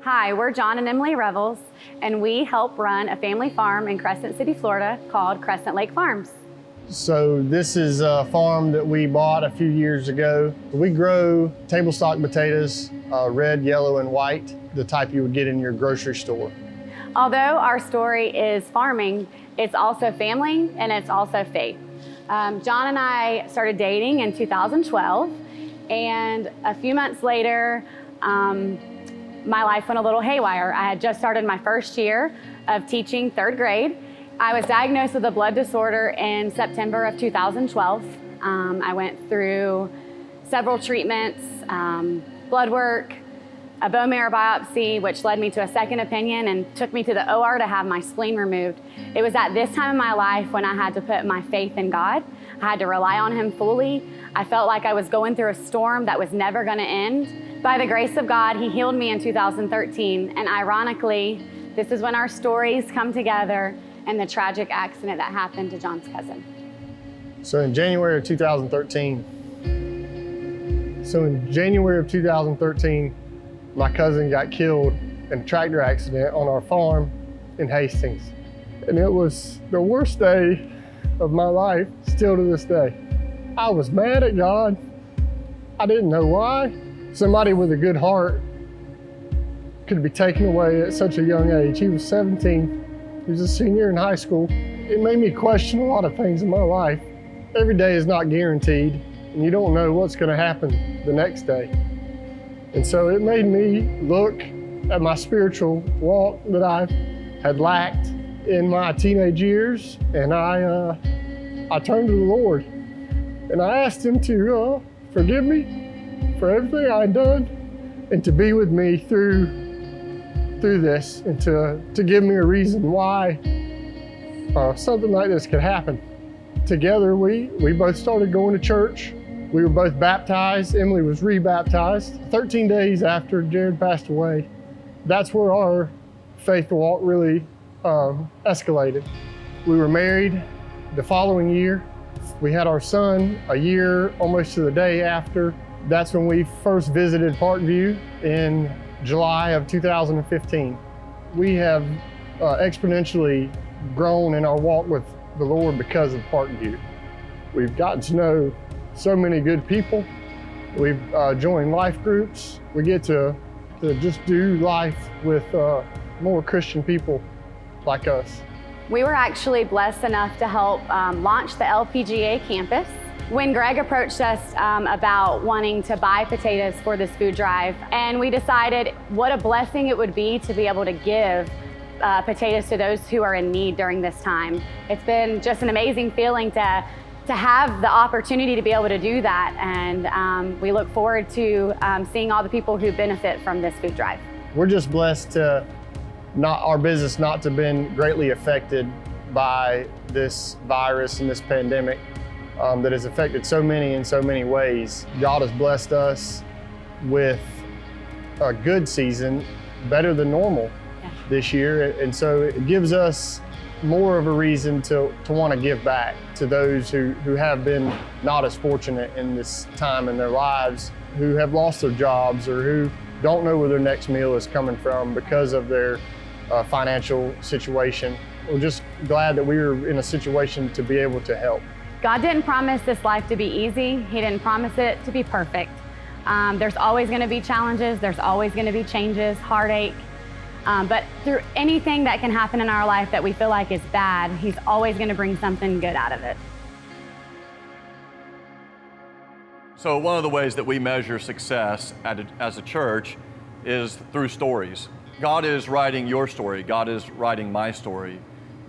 Hi, we're John and Emily Revels, and we help run a family farm in Crescent City, Florida called Crescent Lake Farms. So this is a farm that we bought a few years ago. We grow table stock potatoes, red, yellow, and white, the type you would get in your grocery store. Although our story is farming, it's also family and it's also faith. John and I started dating in 2012, and a few months later, my life went a little haywire. I had just started my first year of teaching third grade. I was diagnosed with a blood disorder in September of 2012. I went through several treatments, blood work, a bone marrow biopsy, which led me to a second opinion and took me to the OR to have my spleen removed. It was at this time in my life when I had to put my faith in God. I had to rely on Him fully. I felt like I was going through a storm that was never going to end. By the grace of God, He healed me in 2013. And ironically, this is when our stories come together and the tragic accident that happened to John's cousin. So in January of 2013, my cousin got killed in a tractor accident on our farm in Hastings. And it was the worst day of my life, still to this day. I was mad at God. I didn't know why. Somebody with a good heart could be taken away at such a young age. He was 17. He was a senior in high school. It made me question a lot of things in my life. Every day is not guaranteed, and you don't know what's going to happen the next day. And so it made me look at my spiritual walk that I had lacked in my teenage years, and I turned to the Lord, and I asked Him to forgive me for everything I had done, and to be with me through this, and to give me a reason why something like this could happen. Together, we both started going to church. We were both baptized. Emily was re-baptized. 13 days after Jared passed away, that's where our faith walk really escalated. We were married the following year. We had our son a year, almost to the day after. That's when we first visited Parkview in July of 2015. We have exponentially grown in our walk with the Lord because of Parkview. We've gotten to know so many good people. We've joined life groups. We get to just do life with more Christian people like us. We were actually blessed enough to help launch the LPGA campus. When Greg approached us about wanting to buy potatoes for this food drive, and we decided what a blessing it would be to be able to give potatoes to those who are in need during this time. It's been just an amazing feeling to have the opportunity to be able to do that, and we look forward to seeing all the people who benefit from this food drive. We're just blessed to our business not to have been greatly affected by this virus and this pandemic that has affected so many in so many ways. God has blessed us with a good season, better than normal this year, and so it gives us more of a reason to want to give back to those who have been not as fortunate in this time in their lives, who have lost their jobs or who don't know where their next meal is coming from because of their financial situation. We're just glad that we were in a situation to be able to help. God didn't promise this life to be easy. He didn't promise it to be perfect. There's always going to be challenges. There's always going to be changes, heartache. But through anything that can happen in our life that we feel like is bad, He's always going to bring something good out of it. So one of the ways that we measure success as a church is through stories. God is writing your story. God is writing my story.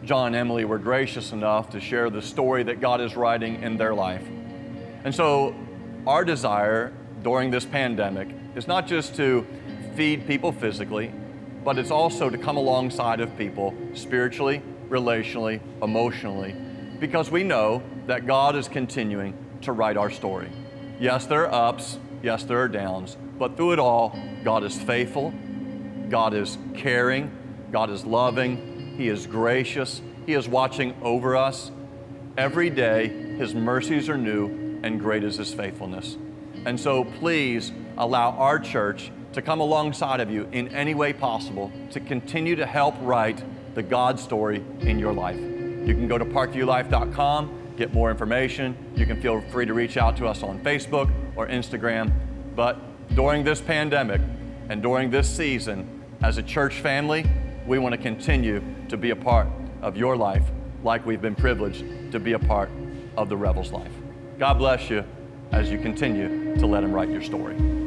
John and Emily were gracious enough to share the story that God is writing in their life. And so our desire during this pandemic is not just to feed people physically, but it's also to come alongside of people spiritually, relationally, emotionally, because we know that God is continuing to write our story. Yes, there are ups, yes, there are downs, but through it all, God is faithful, God is caring, God is loving, He is gracious, He is watching over us. Every day, His mercies are new, and great is His faithfulness. And so please allow our church to come alongside of you in any way possible to continue to help write the God story in your life. You can go to parkviewlife.com, get more information. You can feel free to reach out to us on Facebook or Instagram. But during this pandemic and during this season, as a church family, we want to continue to be a part of your life like we've been privileged to be a part of the Rebels' life. God bless you as you continue to let Him write your story.